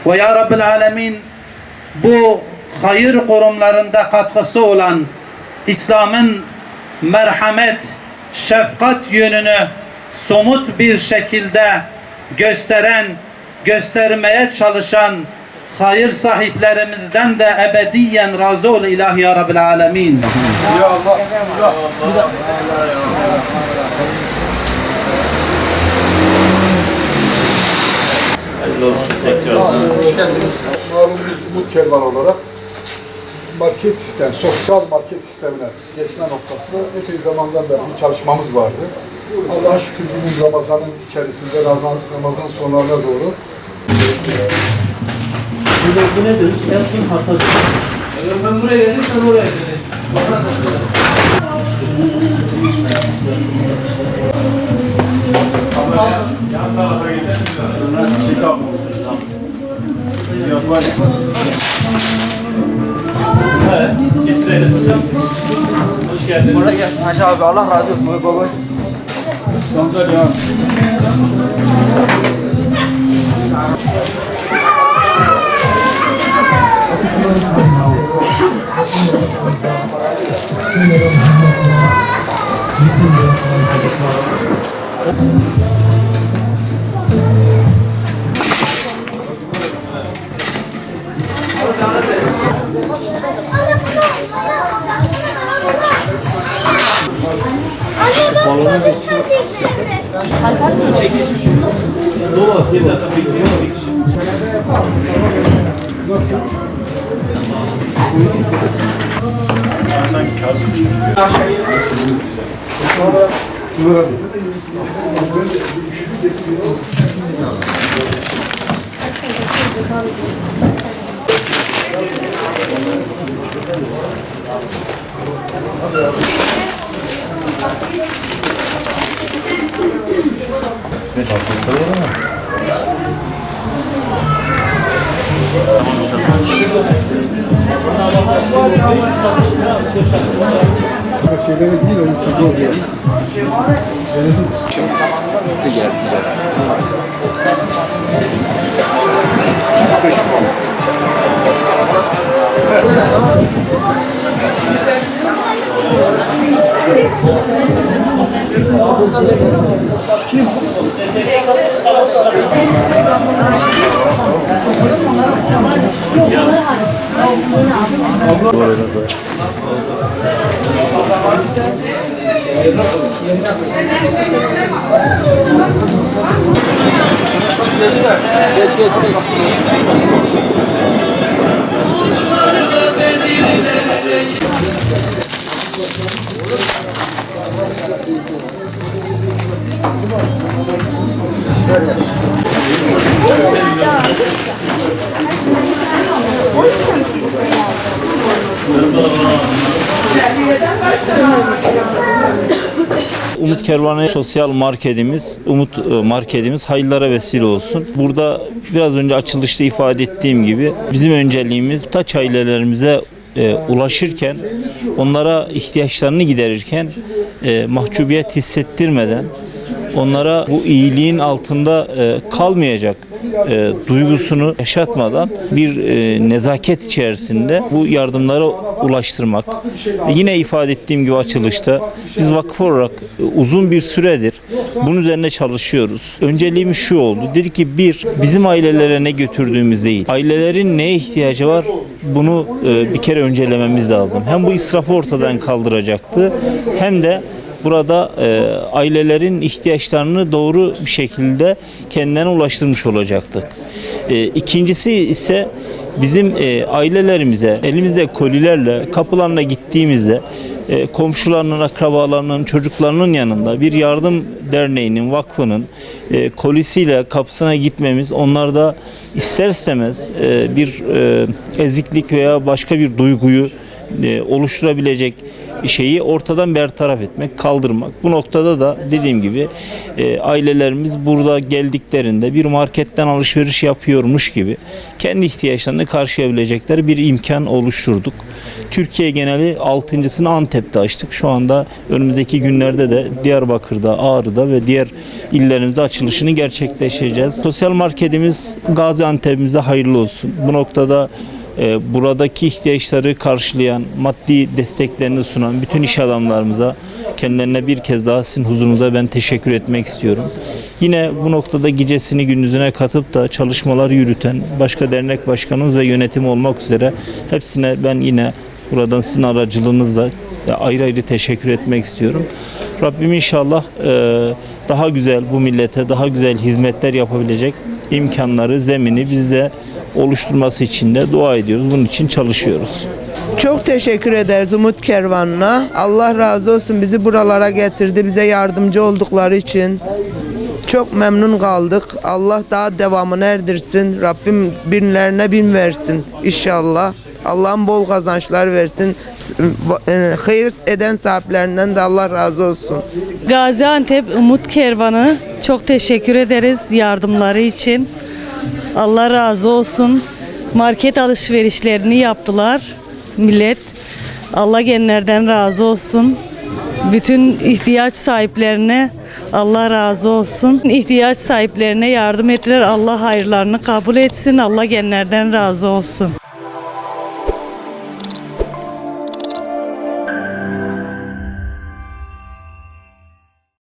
Ve ya Rabbil Alemin, bu hayır kurumlarında katkısı olan İslam'ın merhamet, şefkat yönünü somut bir şekilde göstermeye çalışan hayır sahiplerimizden de ebediyen razı ol ilahi ya Rabbil Alemin. Ya Allah, bismillah. Hayırlı olsun tekrar. Hoş geldiniz. Malumunuz Umut Kervan olarak market sistem, sosyal market sistemine geçme noktasında epey zamandan beri bir çalışmamız vardı. Allah'a şükür bugün Ramazan'ın içerisinde, Ramazan sonlarına doğru Bu nedir? Yaptığın hatadır. Ben buraya geldim, sen oraya geldin. Yan tarafa gidelim. Çıkar mısın? Getirelim hocam. Hoş geldiniz. Oraya gelsin Hacı abi, Allah razı olsun baba. Sonunda devam. Sanki karsın düşmüş. şeylere değil, onun için oluyor. Umut Kervanı sosyal marketimiz, marketimiz hayırlara vesile olsun. Burada biraz önce açılışta ifade ettiğim gibi bizim önceliğimiz muhtaç ailelerimize ulaşırken, onlara ihtiyaçlarını giderirken mahcubiyet hissettirmeden, onlara bu iyiliğin altında kalmayacak duygusunu yaşatmadan bir nezaket içerisinde bu yardımlara ulaştırmak. Yine ifade ettiğim gibi açılışta biz vakıf olarak uzun bir süredir bunun üzerine çalışıyoruz. Önceliğimiz şu oldu. Dedik ki bizim ailelere ne götürdüğümüz değil, ailelerin neye ihtiyacı var bunu bir kere öncelememiz lazım. Hem bu israfı ortadan kaldıracaktı hem de burada ailelerin ihtiyaçlarını doğru bir şekilde kendilerine ulaştırmış olacaktık. İkincisi ise bizim ailelerimize elimizde kolilerle kapılarına gittiğimizde komşularının, akrabalarının, çocuklarının yanında bir yardım derneğinin, vakfının kolisiyle kapısına gitmemiz onlarda ister istemez bir eziklik veya başka bir duyguyu oluşturabilecek şeyi ortadan bertaraf etmek, kaldırmak. Bu noktada da dediğim gibi ailelerimiz burada geldiklerinde bir marketten alışveriş yapıyormuş gibi kendi ihtiyaçlarını karşılayabilecekleri bir imkan oluşturduk. Türkiye geneli 6.sını Antep'te açtık. Şu anda önümüzdeki günlerde de Diyarbakır'da, Ağrı'da ve diğer illerimizde açılışını gerçekleştireceğiz. Sosyal marketimiz Gaziantep'imize hayırlı olsun. Bu noktada buradaki ihtiyaçları karşılayan, maddi desteklerini sunan bütün iş adamlarımıza, kendilerine bir kez daha sizin huzurunuza ben teşekkür etmek istiyorum. Yine bu noktada gecesini gündüzüne katıp da çalışmalar yürüten başka dernek başkanımız ve yönetim olmak üzere hepsine ben yine buradan sizin aracılığınızla ayrı ayrı teşekkür etmek istiyorum. Rabbim inşallah daha güzel bu millete, daha güzel hizmetler yapabilecek imkanları, zemini bizde oluşturması için de dua ediyoruz. Bunun için çalışıyoruz. Çok teşekkür ederiz Umut Kervanı'na. Allah razı olsun, bizi buralara getirdi. Bize yardımcı oldukları için çok memnun kaldık. Allah daha devamını erdirsin. Rabbim binlerine bin versin inşallah. Allah'ın bol kazançlar versin. Hayır eden sahiplerinden de Allah razı olsun. Gaziantep Umut Kervanı çok teşekkür ederiz yardımları için. Allah razı olsun. Market alışverişlerini yaptılar millet. Allah genlerden razı olsun. Bütün ihtiyaç sahiplerine Allah razı olsun. İhtiyaç sahiplerine yardım ettiler. Allah hayırlarını kabul etsin. Allah genlerden razı olsun.